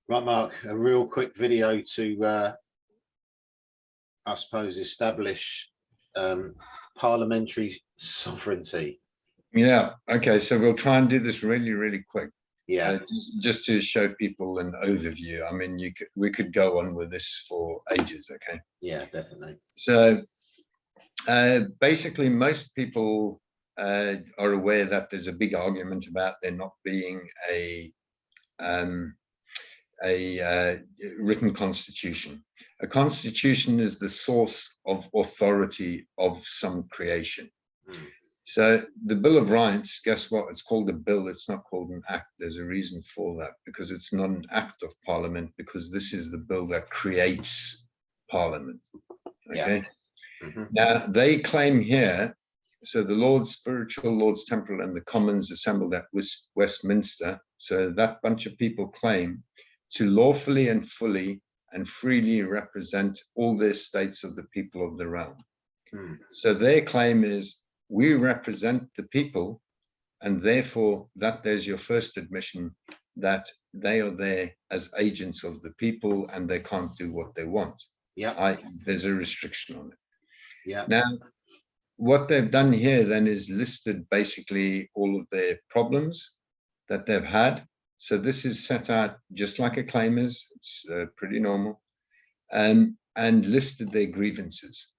Right, Mark, a real quick video to, I suppose, establish parliamentary sovereignty. Yeah, okay, so we'll try and do this really quick. Yeah. Just to show people an overview. I mean, we could go on with this for ages, okay? Yeah, definitely. So basically, most people are aware that there's a big argument about there not being a written constitution. A constitution is the source of authority of some creation. So the Bill of Rights, guess what? It's called a bill. It's not called an act. There's a reason for that, because it's not an act of Parliament, because this is the bill that creates Parliament. Okay. Yeah. Now they claim here, so the Lords Spiritual, Lords Temporal, and the Commons assembled at Westminster. So that bunch of people claim to lawfully and fully and freely represent all the estates of the people of the realm. So their claim is, we represent the people, and therefore that there's your first admission that they are there as agents of the people and they can't do what they want. Yeah. There's a restriction on it. Yeah. Now, what they've done here then is listed basically all of their problems that they've had. So this is set out just like a claim is. It's pretty normal, and listed their grievances.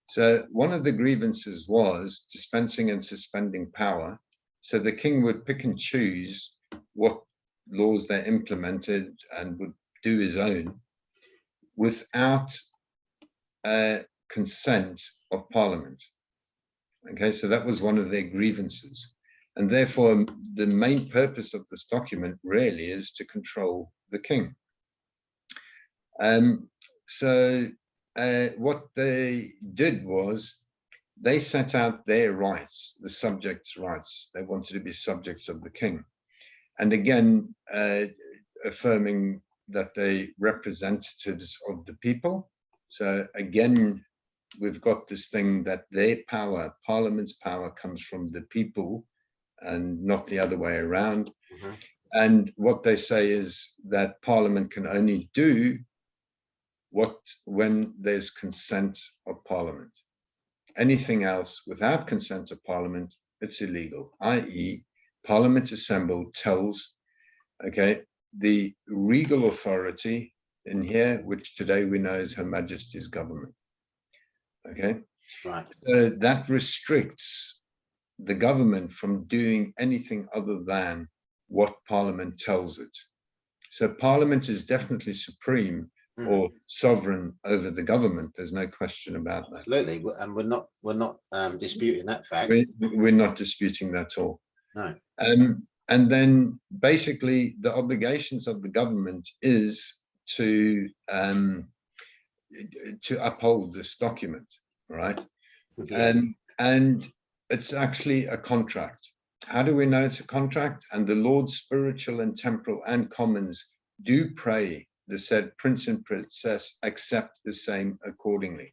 So one of the grievances was dispensing and suspending power. So the king would pick and choose what laws they implemented and would do his own without consent of Parliament. Okay, so that was one of their grievances. And therefore, the main purpose of this document really is to control the king. What they did was they set out their rights, the subjects' rights. They wanted to be subjects of the king. And again, affirming that they representatives of the people. So again, we've got this thing that their power, Parliament's power, comes from the people and not the other way around. And what they say is that Parliament can only do when there's consent of Parliament. Anything else without consent of Parliament, it's illegal, i.e. Parliament assembled tells, okay, the regal authority in here, which today we know as Her Majesty's government. Okay, right. So that restricts the government from doing anything other than what Parliament tells it. So Parliament is definitely supreme or sovereign over the government. There's no question about that. Absolutely, and we're not disputing that fact. We're not disputing that at all. No. And then basically the obligations of the government is to uphold this document, right? Yeah. And it's actually a contract. How do we know it's a contract? And the Lords Spiritual and Temporal and Commons do pray the said prince and princess accept the same accordingly.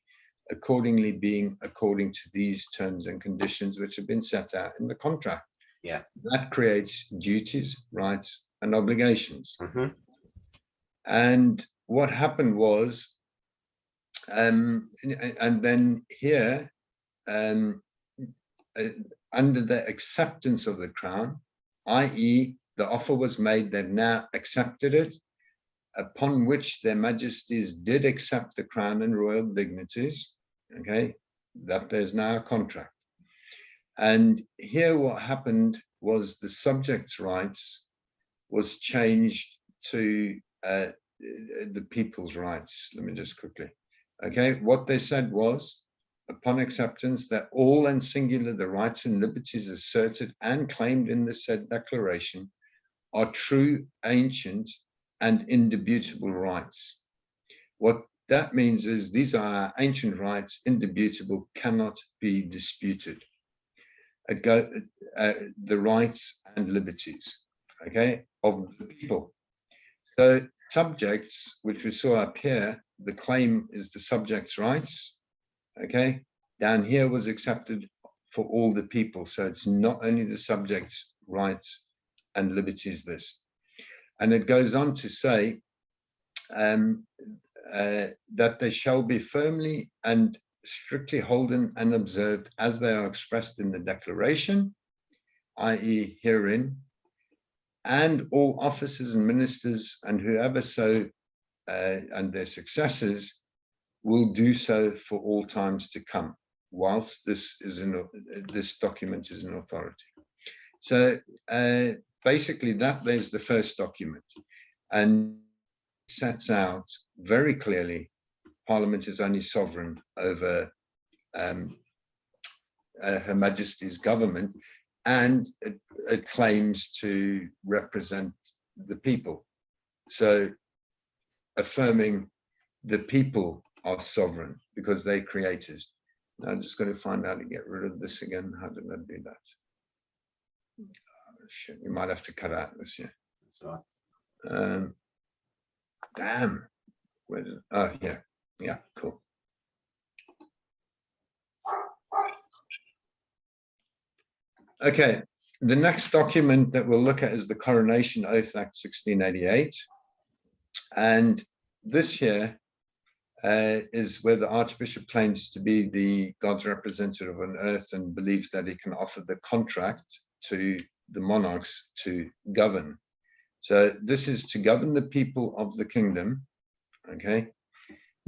Accordingly being according to these terms and conditions which have been set out in the contract. Yeah. That creates duties, rights, and obligations. And what happened was, and then here, under the acceptance of the crown, i.e. the offer was made, they've now accepted it, upon which their majesties did accept the crown and royal dignities, okay, that there's now a contract. And here what happened was the subjects' rights was changed to the people's rights. Let me just quickly, okay, what they said was, upon acceptance, that all and singular the rights and liberties asserted and claimed in the said declaration are true, ancient, and indubitable rights. What that means is these are ancient rights, indubitable, cannot be disputed. The rights and liberties, okay, of the people. So subjects, which we saw up here, the claim is the subjects' rights, okay, down here was accepted for all the people. So it's not only the subjects' rights and liberties, this. And it goes on to say that they shall be firmly and strictly holden and observed as they are expressed in the declaration, i.e. herein, and all officers and ministers and whoever so and their successors will do so for all times to come, whilst this document is in authority. So basically there's the first document, and sets out very clearly Parliament is only sovereign over Her Majesty's government, and it claims to represent the people. So affirming the people are sovereign because they creators. Now I'm just going to find out to get rid of this again. How did I do that? Shit, we might have to cut out this here. That's all right. Damn. Where did, oh, yeah. Yeah, cool. Okay, the next document that we'll look at is the Coronation Oath Act 1688. And this here is where the Archbishop claims to be the God's representative on earth and believes that he can offer the contract to the monarchs to govern. So this is to govern the people of the kingdom, okay?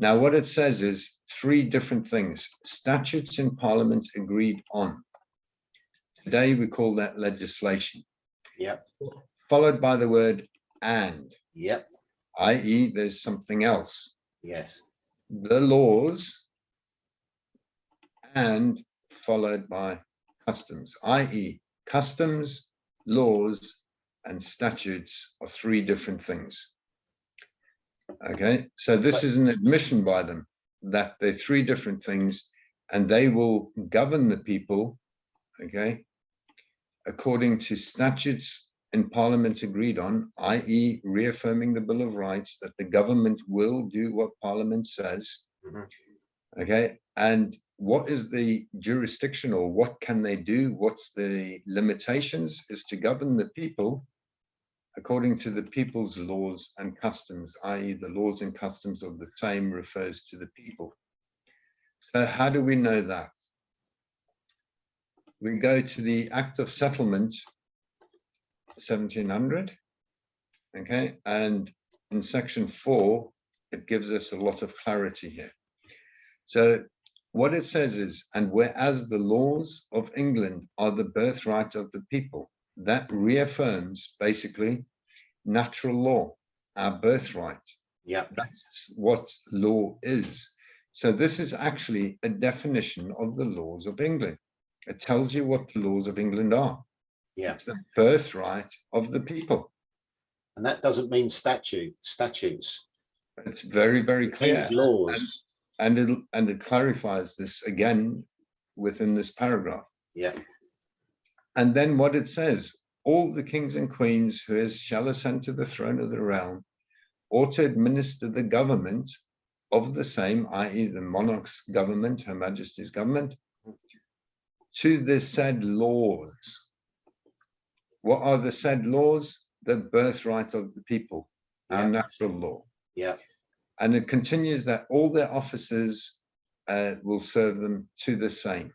Now what it says is 3 different things. Statutes in Parliament agreed on. Today we call that legislation. Yep. Followed by the word and. Yep. I.e. there's something else. Yes. The laws, and followed by customs, i.e. customs, laws, and statutes are 3 different things. Okay, so this is an admission by them that they're 3 different things, and they will govern the people, okay, according to statutes in Parliament agreed on, i.e. reaffirming the Bill of Rights that the government will do what Parliament says. Mm-hmm. Okay, and what is the jurisdiction, or what can they do? What's the limitations? Is to govern the people according to the people's laws and customs, i.e. the laws and customs of the same refers to the people. So how do we know that? We go to the Act of Settlement 1700, okay, and in section 4 it gives us a lot of clarity here. So what it says is, and whereas the laws of England are the birthright of the people, that reaffirms basically natural law, our birthright. Yeah, that's what law is. So this is actually a definition of the laws of England. It tells you what the laws of England are. Yeah, it's the birthright of the people. And that doesn't mean statutes. It's very, very clear. Laws. And it clarifies this again within this paragraph. Yeah. And then what it says, all the kings and queens who shall ascend to the throne of the realm, or to administer the government of the same, i.e. the monarch's government, Her Majesty's government, to the said laws. What are the said laws? The birthright of the people, our natural law. Yeah. And it continues that all their officers will serve them to the same.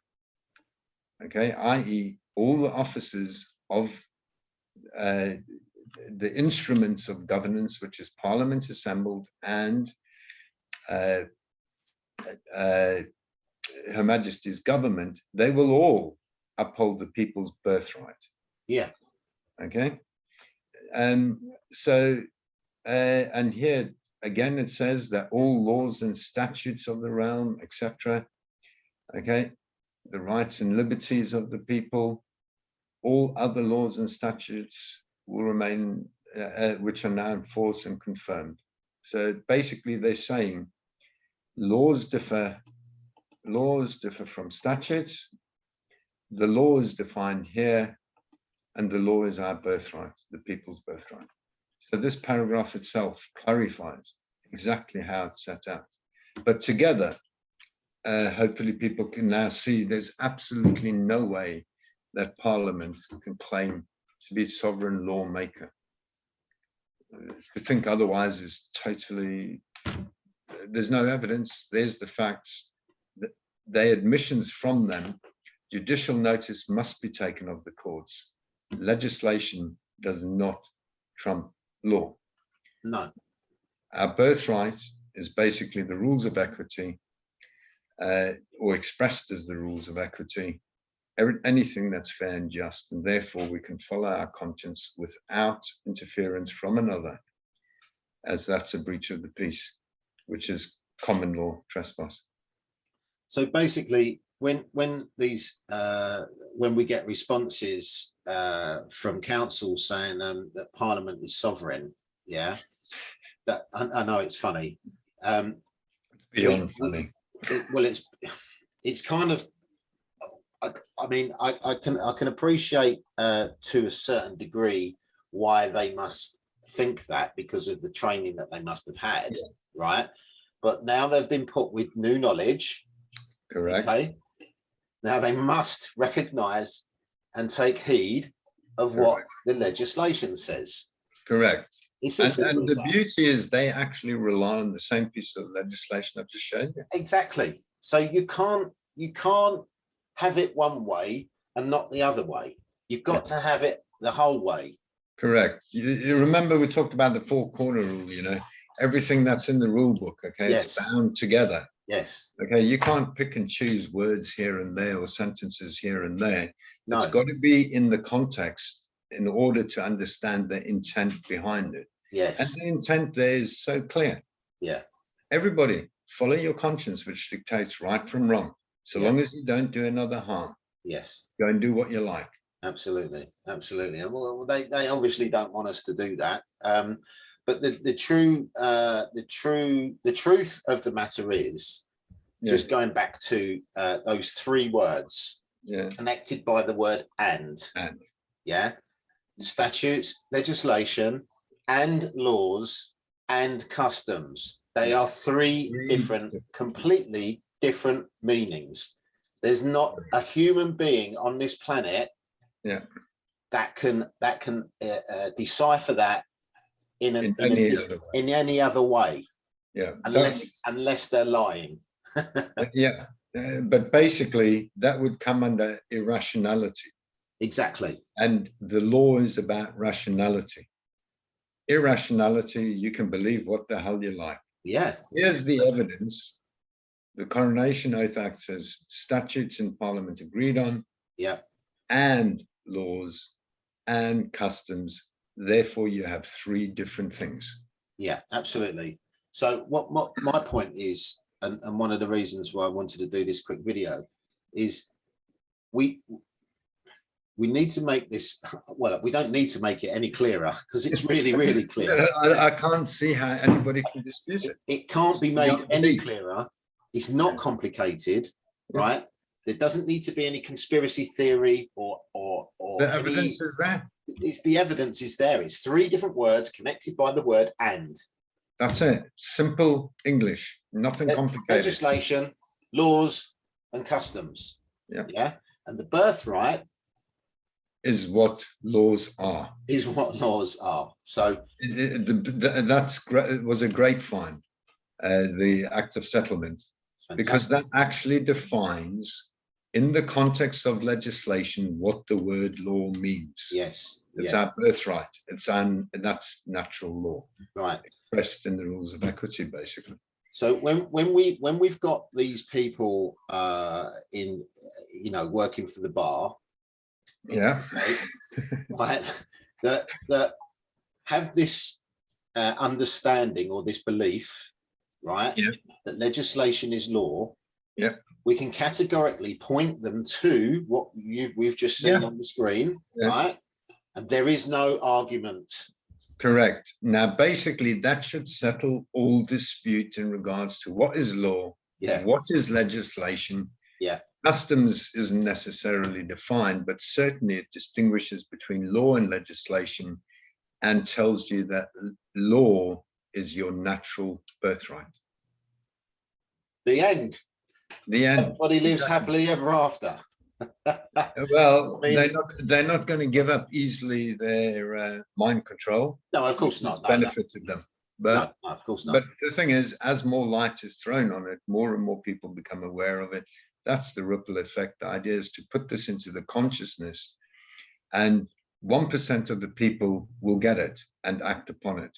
Okay, i.e. all the officers of the instruments of governance, which is Parliament assembled and Her Majesty's government, they will all uphold the people's birthright. Yeah. Okay. So, and here again, it says that all laws and statutes of the realm, etc. Okay. The rights and liberties of the people, all other laws and statutes will remain, which are now in force and confirmed. So basically they're saying laws differ from statutes. The law is defined here, and the law is our birthright, the people's birthright. So this paragraph itself clarifies exactly how it's set out. But together, hopefully people can now see there's absolutely no way that Parliament can claim to be sovereign lawmaker. To think otherwise is totally, there's no evidence. There's the facts. They admissions from them. Judicial notice must be taken of the courts. Legislation does not trump law. No. Our birthright is basically the rules of equity, or expressed as the rules of equity, anything that's fair and just, and therefore we can follow our conscience without interference from another, as that's a breach of the peace, which is common law trespass. So basically, when we get responses from council saying that Parliament is sovereign, yeah, that I know it's funny. It's beyond funny. It's kind of. I mean, I can appreciate to a certain degree why they must think that, because of the training that they must have had, right? But now they've been put with new knowledge. Correct. Okay. Now they must recognise and take heed of what the legislation says. Correct. It's and the beauty is they actually rely on the same piece of legislation I've just shown you. Exactly. So you can't have it one way and not the other way. You've got to have it the whole way. Correct. You remember we talked about the four-corner rule, you know, everything that's in the rule book, okay, Yes. It's bound together. Yes. Okay, you can't pick and choose words here and there or sentences here and there. No. It's got to be in the context in order to understand the intent behind it. Yes. And the intent there is so clear. Yeah. Everybody, follow your conscience, which dictates right from wrong. So long as you don't do another harm. Yes. Go and do what you like. Absolutely. Absolutely. And well, they obviously don't want us to do that. But the truth of the matter is, just going back to those three words, connected by the word and. Yeah. Statutes, legislation, and laws and customs. They are three different, completely different meanings. There's not a human being on this planet that can decipher that in any other way. Unless they're lying. But basically that would come under irrationality. Exactly. And the law is about rationality. Irrationality, you can believe what the hell you like. Yeah. Here's the evidence. The Coronation Oath Act says statutes in Parliament agreed on, and laws and customs. Therefore, you have three different things. Yeah, absolutely. So what my point is, and one of the reasons why I wanted to do this quick video, is we need to make this, well, we don't need to make it any clearer, because it's really, really clear. I can't see how anybody can dispute it. It can't be made any clearer. It's not complicated, right? There doesn't need to be any conspiracy theory or the evidence is there. The evidence is there. It's three different words connected by the word and. That's it. Simple English, nothing complicated. Legislation, laws, and customs. Yeah. And the birthright is what laws are. Is what laws are. So that's great. It was a great find, the Act of Settlement. Fantastic. Because that actually defines, in the context of legislation, what the word law means. Yes. It's our birthright. That's natural law. Right. Expressed in the rules of equity, basically. So when we've got these people in, working for the bar, right, that have this understanding or this belief, right, that legislation is law, we can categorically point them to what we've just seen on the screen, right, and there is no argument. Correct. Now, basically, that should settle all dispute in regards to what is law, what is legislation. Customs isn't necessarily defined, but certainly it distinguishes between law and legislation and tells you that law is your natural birthright. The end. The end. Everybody lives happily ever after. Well, I mean, they're not going to give up easily their mind control. no, of course not. It's benefited them. But no, of course not. But the thing is, as more light is thrown on it, more and more people become aware of it. That's the ripple effect. The idea is to put this into the consciousness, and 1% of the people will get it and act upon it.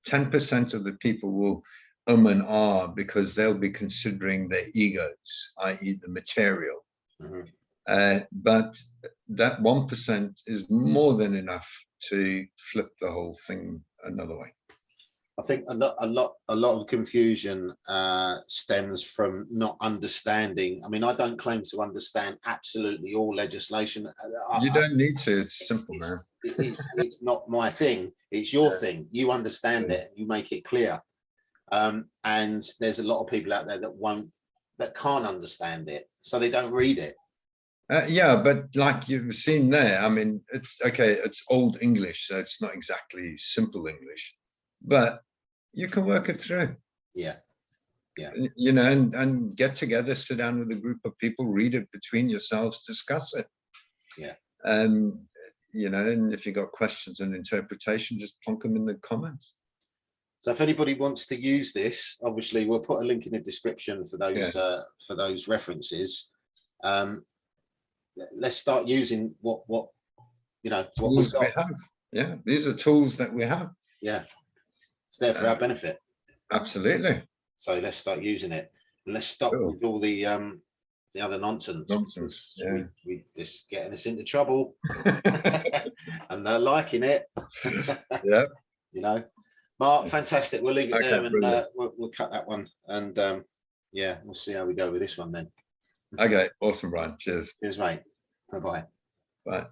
10% of the people will and ah because they'll be considering their egos, i.e. the material. But that 1% is more than enough to flip the whole thing another way. I think a lot of confusion stems from not understanding. I mean, I don't claim to understand absolutely all legislation. You don't need to. It's simple, man. It's not my thing. It's your thing. You understand it. You make it clear. And there's a lot of people out there that can't understand it, so they don't read it. Yeah, but like you've seen there, I mean, it's okay. It's old English, so it's not exactly simple English, but you can work it through. Yeah. You know, and get together, sit down with a group of people, read it between yourselves, discuss it. Yeah. You know, and if you got questions and interpretation, just plonk them in the comments. So if anybody wants to use this, obviously we'll put a link in the description for those references. Let's start using what you know what we've got. We have. Yeah, these are tools that we have. Yeah. It's there for our benefit. Absolutely. So let's start using it. And let's stop with all the other nonsense. Yeah. We just getting us into trouble. And they're liking it. Yeah. You know. Mark, fantastic. We'll leave it there, and we'll cut that one. And yeah, we'll see how we go with this one then. Okay, awesome, Brian. Cheers. Cheers, mate. Bye-bye. Bye.